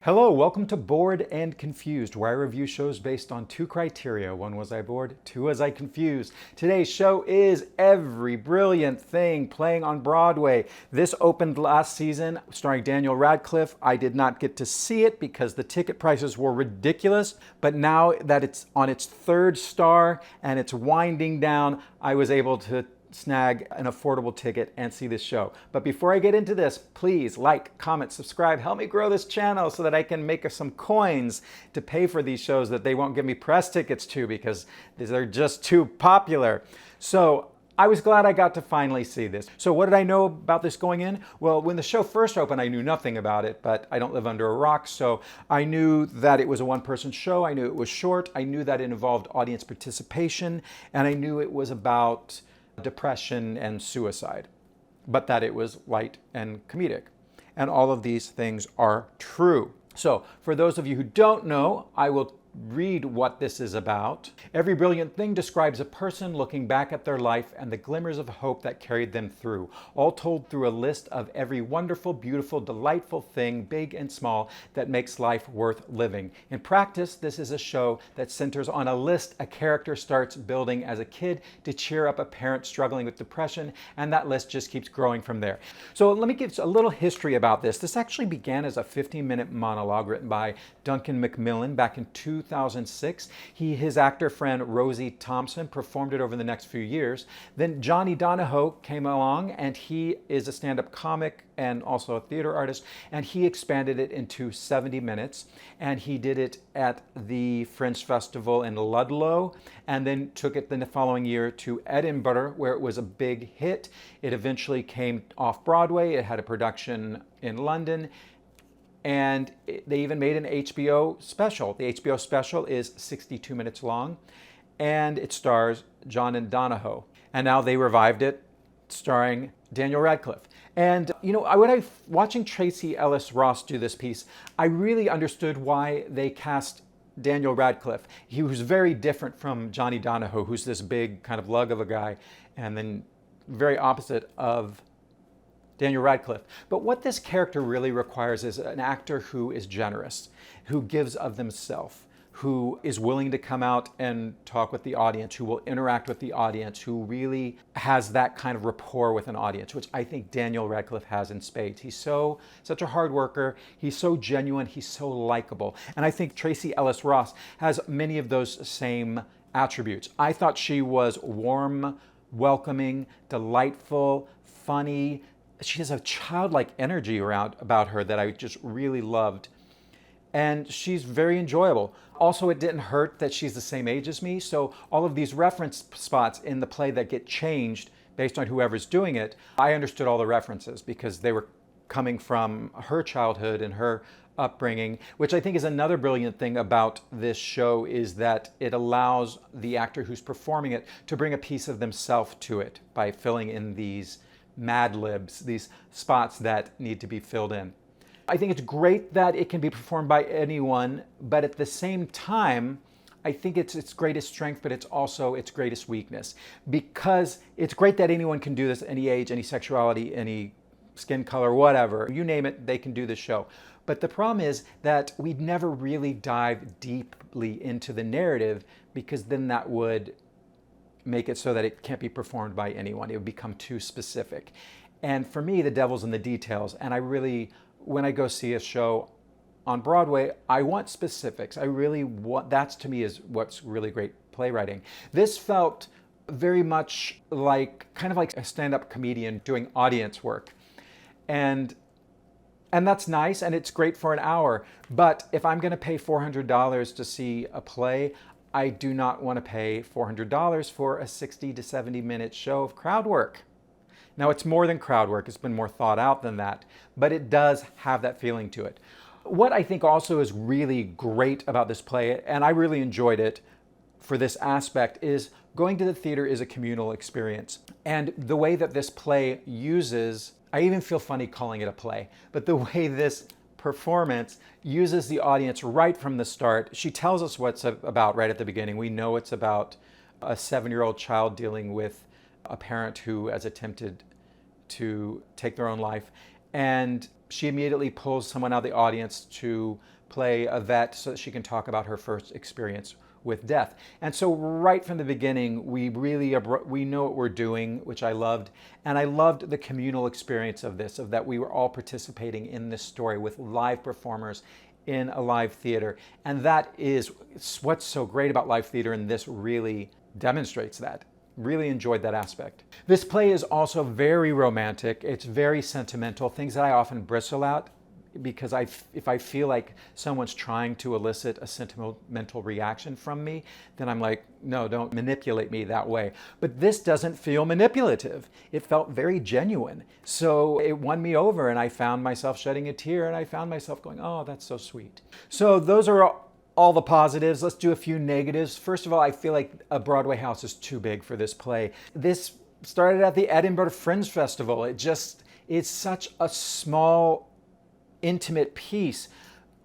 Hello, welcome to Bored and Confused, where I review shows based on two criteria. One, was I bored? Two, was I confused? Today's show is Every Brilliant Thing, playing on Broadway. This opened last season, starring Daniel Radcliffe. I did not get to see it because the ticket prices were ridiculous, but now that it's on its third star and it's winding down, I was able to snag an affordable ticket and see this show. But before I get into this, please like, comment, subscribe, help me grow this channel so that I can make some coins to pay for these shows that they won't give me press tickets to because they're just too popular. So I was glad I got to finally see this. So what did I know about this going in? Well, when the show first opened, I knew nothing about it, but I don't live under a rock, so I knew that it was a one-person show. I knew it was short. I knew that it involved audience participation, and I knew it was about depression and suicide, but that it was light and comedic. And all of these things are true. So for those of you who don't know, I will read what this is about. Every Brilliant Thing describes a person looking back at their life and the glimmers of hope that carried them through, all told through a list of every wonderful, beautiful, delightful thing, big and small, that makes life worth living. In practice, this is a show that centers on a list a character starts building as a kid to cheer up a parent struggling with depression, and that list just keeps growing from there. So let me give a little history about this. This actually began as a 15-minute monologue written by Duncan Macmillan back in 2006. His actor friend Rosie Thompson performed it over the next few years. Then Johnny Donahoe came along, and he is a stand-up comic and also a theater artist, and he expanded it into 70 minutes, and he did it at the Fringe Festival in Ludlow, and then took it the following year to Edinburgh, where it was a big hit. It eventually came off Broadway. It had a production in London, and they even made an HBO special. The HBO special is 62 minutes long, and it stars John and Donahoe. And now they revived it, starring Daniel Radcliffe. And you know, watching Tracee Ellis Ross do this piece, I really understood why they cast Daniel Radcliffe. He was very different from Johnny Donahoe, who's this big kind of lug of a guy, and then very opposite of Daniel Radcliffe. But what this character really requires is an actor who is generous, who gives of themselves, who is willing to come out and talk with the audience, who will interact with the audience, who really has that kind of rapport with an audience, which I think Daniel Radcliffe has in spades. He's such a hard worker. He's so genuine. He's so likable. And I think Tracee Ellis Ross has many of those same attributes. I thought she was warm, welcoming, delightful, funny. She has a childlike energy about her that I just really loved. And she's very enjoyable. Also, it didn't hurt that she's the same age as me, so all of these reference spots in the play that get changed based on whoever's doing it, I understood all the references because they were coming from her childhood and her upbringing, which I think is another brilliant thing about this show, is that it allows the actor who's performing it to bring a piece of themselves to it by filling in these Mad Libs, these spots that need to be filled in. I think it's great that it can be performed by anyone, but at the same time, I think it's its greatest strength, but it's also its greatest weakness. Because it's great that anyone can do this, any age, any sexuality, any skin color, whatever. You name it, they can do this show. But the problem is that we'd never really dive deeply into the narrative, because then that would make it so that it can't be performed by anyone. It would become too specific. And for me, the devil's in the details. And I really, when I go see a show on Broadway, I want specifics. I really want, that's to me is what's really great playwriting. This felt very much like, kind of like a stand-up comedian doing audience work. And that's nice, and it's great for an hour. But if I'm gonna pay $400 to see a play, I do not want to pay $400 for a 60 to 70 minute show of crowd work. Now, it's more than crowd work. It's been more thought out than that, but it does have that feeling to it. What I think also is really great about this play, and I really enjoyed it for this aspect, is going to the theater is a communal experience. And the way that this play uses, I even feel funny calling it a play, but the way this performance uses the audience right from the start. She tells us what's about right at the beginning. We know it's about a 7-year-old child dealing with a parent who has attempted to take their own life. And she immediately pulls someone out of the audience to play a vet so that she can talk about her first experience with death. And so right from the beginning, we know what we're doing, which I loved. And I loved the communal experience of this, of that we were all participating in this story with live performers in a live theater. And that is what's so great about live theater, and this really demonstrates that. Really enjoyed that aspect. This play is also very romantic. It's very sentimental, things that I often bristle at, because if I feel like someone's trying to elicit a sentimental reaction from me, then I'm like, no, don't manipulate me that way. But this doesn't feel manipulative. It felt very genuine. So it won me over, and I found myself shedding a tear, and I found myself going, oh, that's so sweet. So those are all the positives. Let's do a few negatives. First of all, I feel like a Broadway house is too big for this play. This started at the Edinburgh Fringe Festival. It's such a small, intimate piece.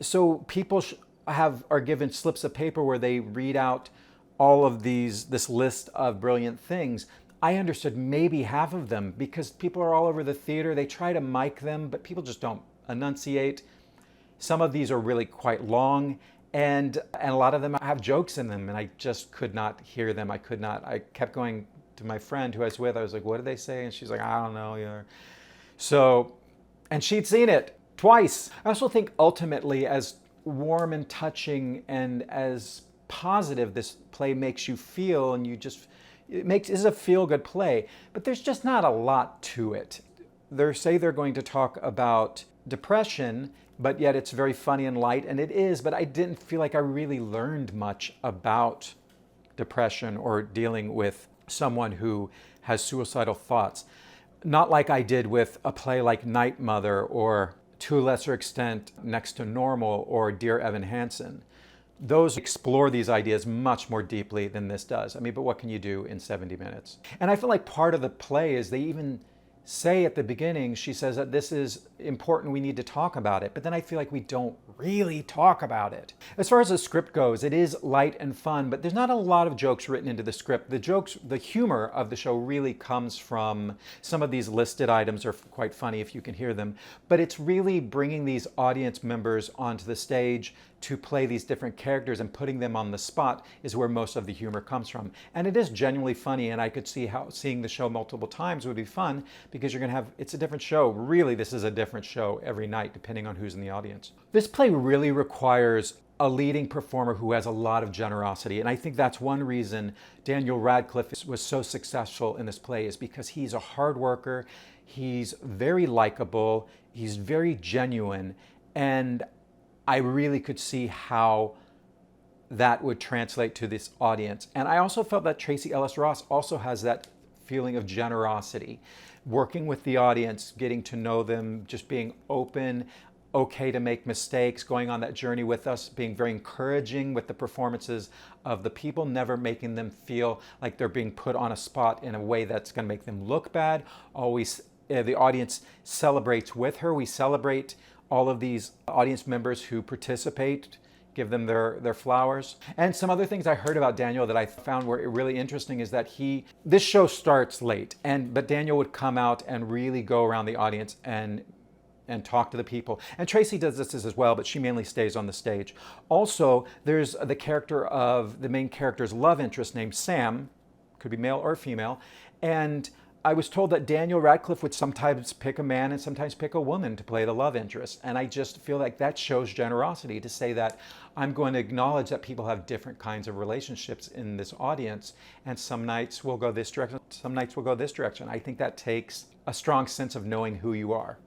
So people are given slips of paper where they read out all of this list of brilliant things. I understood maybe half of them because people are all over the theater. They try to mic them, but people just don't enunciate. Some of these are really quite long, and a lot of them have jokes in them, and I just could not hear them. I kept going to my friend who I was with. I was like, what did they say? And she's like, I don't know. Yeah. So, and she'd seen it twice. I also think ultimately, as warm and touching and as positive this play makes you feel, and this is a feel-good play, but there's just not a lot to it. They're going to talk about depression, but yet it's very funny and light, and it is, but I didn't feel like I really learned much about depression or dealing with someone who has suicidal thoughts. Not like I did with a play like Night Mother, or to a lesser extent, Next to Normal, or Dear Evan Hansen. Those explore these ideas much more deeply than this does. I mean, but what can you do in 70 minutes? And I feel like part of the play is they even say at the beginning, she says that this is important, we need to talk about it. But then I feel like we don't really talk about it. As far as the script goes, it is light and fun, but there's not a lot of jokes written into the script. The humor of the show really comes from some of these listed items are quite funny if you can hear them, but it's really bringing these audience members onto the stage to play these different characters and putting them on the spot is where most of the humor comes from. And it is genuinely funny, and I could see how seeing the show multiple times would be fun, because it's a different show. Really, this is a different show every night, depending on who's in the audience. This play really requires a leading performer who has a lot of generosity. And I think that's one reason Daniel Radcliffe was so successful in this play, is because he's a hard worker, he's very likable, he's very genuine, and I really could see how that would translate to this audience. And I also felt that Tracee Ellis Ross also has that feeling of generosity, working with the audience, getting to know them, just being open, okay to make mistakes, going on that journey with us, being very encouraging with the performances of the people, never making them feel like they're being put on a spot in a way that's going to make them look bad. Always, the audience celebrates with her. We celebrate all of these audience members who participate, give them their flowers. And some other things I heard about Daniel that I found were really interesting is that this show starts late, but Daniel would come out and really go around the audience and talk to the people. And Tracee does this as well, but she mainly stays on the stage. Also, there's the main character's love interest named Sam, could be male or female, and I was told that Daniel Radcliffe would sometimes pick a man and sometimes pick a woman to play the love interest. And I just feel like that shows generosity, to say that I'm going to acknowledge that people have different kinds of relationships in this audience, and some nights will go this direction, some nights will go this direction. I think that takes a strong sense of knowing who you are.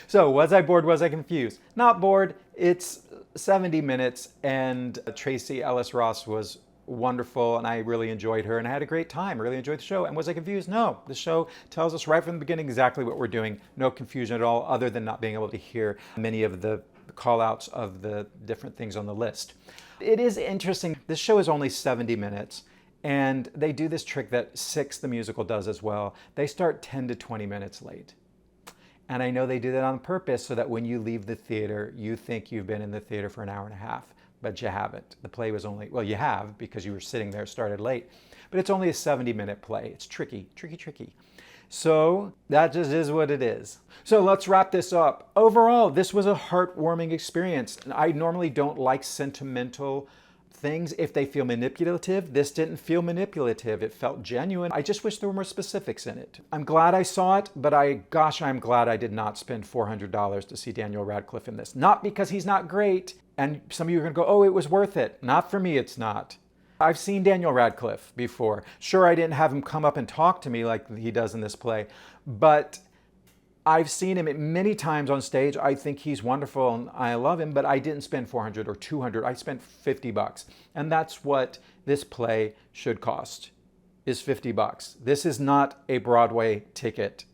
So was I bored? Was I confused? Not bored. It's 70 minutes, and Tracee Ellis Ross was wonderful, and I really enjoyed her, and I had a great time. I really enjoyed the show. And was I confused? No. The show tells us right from the beginning exactly what we're doing. No confusion at all, other than not being able to hear many of the call-outs of the different things on the list. It is interesting. This show is only 70 minutes, and they do this trick that Six, the musical, does as well. They start 10 to 20 minutes late. And I know they do that on purpose so that when you leave the theater, you think you've been in the theater for an hour and a half. But you haven't. The play was only, well, you have, because you were sitting there, started late, but it's only a 70-minute play. It's tricky, tricky, tricky. So that just is what it is. So let's wrap this up. Overall, this was a heartwarming experience. I normally don't like sentimental things if they feel manipulative. This didn't feel manipulative. It felt genuine. I just wish there were more specifics in it. I'm glad I saw it, but gosh, I'm glad I did not spend $400 to see Daniel Radcliffe in this. Not because he's not great, and some of you are gonna go, oh, it was worth it. Not for me, it's not. I've seen Daniel Radcliffe before. Sure, I didn't have him come up and talk to me like he does in this play, but I've seen him many times on stage. I think he's wonderful and I love him, but I didn't spend 400 or 200. I spent 50 bucks. And that's what this play should cost, is 50 bucks. This is not a Broadway ticket.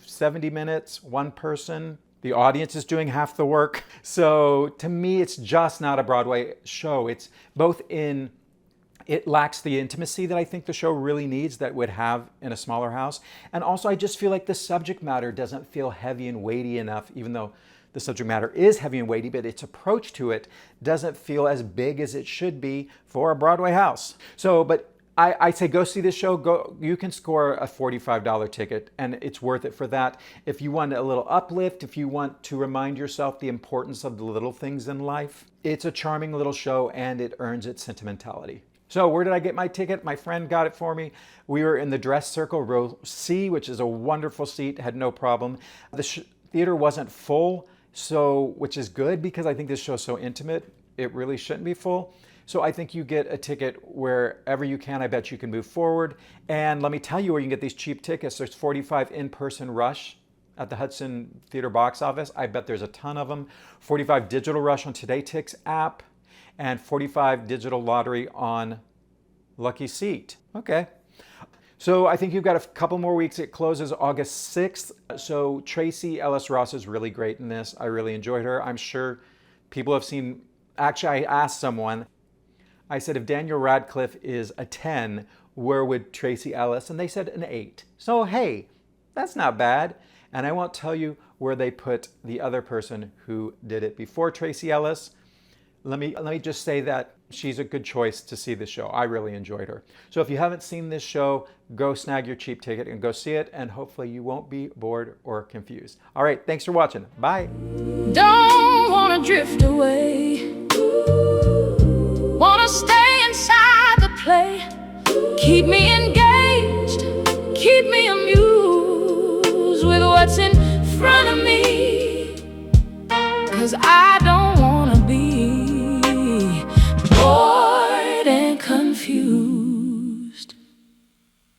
70 minutes, one person. The audience is doing half the work. So to me, it's just not a Broadway show. It's both in it lacks the intimacy that I think the show really needs that would have in a smaller house. And also I just feel like the subject matter doesn't feel heavy and weighty enough, even though the subject matter is heavy and weighty, but its approach to it doesn't feel as big as it should be for a Broadway house. So, but I say go see this show. Go, you can score a $45 ticket and it's worth it for that. If you want a little uplift, if you want to remind yourself the importance of the little things in life, it's a charming little show and it earns its sentimentality. So where did I get my ticket? My friend got it for me. We were in the dress circle, row C, which is a wonderful seat, had no problem. The theater wasn't full, which is good because I think this show is so intimate, it really shouldn't be full. So I think you get a ticket wherever you can. I bet you can move forward. And let me tell you where you can get these cheap tickets. There's 45 in-person rush at the Hudson Theater box office. I bet there's a ton of them. 45 digital rush on TodayTix app. And 45 digital lottery on Lucky Seat. Okay. So I think you've got a couple more weeks. It closes August 6th. So Tracee Ellis Ross is really great in this. I really enjoyed her. I'm sure people have seen, actually I asked someone, I said, if Daniel Radcliffe is a 10, where would Tracee Ellis? And they said an 8. So hey, that's not bad. And I won't tell you where they put the other person who did it before Tracee Ellis. Let me just say that she's a good choice to see this show. I really enjoyed her. So if you haven't seen this show, go snag your cheap ticket and go see it, and hopefully you won't be bored or confused. All right, thanks for watching. Bye. Don't wanna drift away. Wanna stay inside the play. Keep me engaged, keep me amused with what's in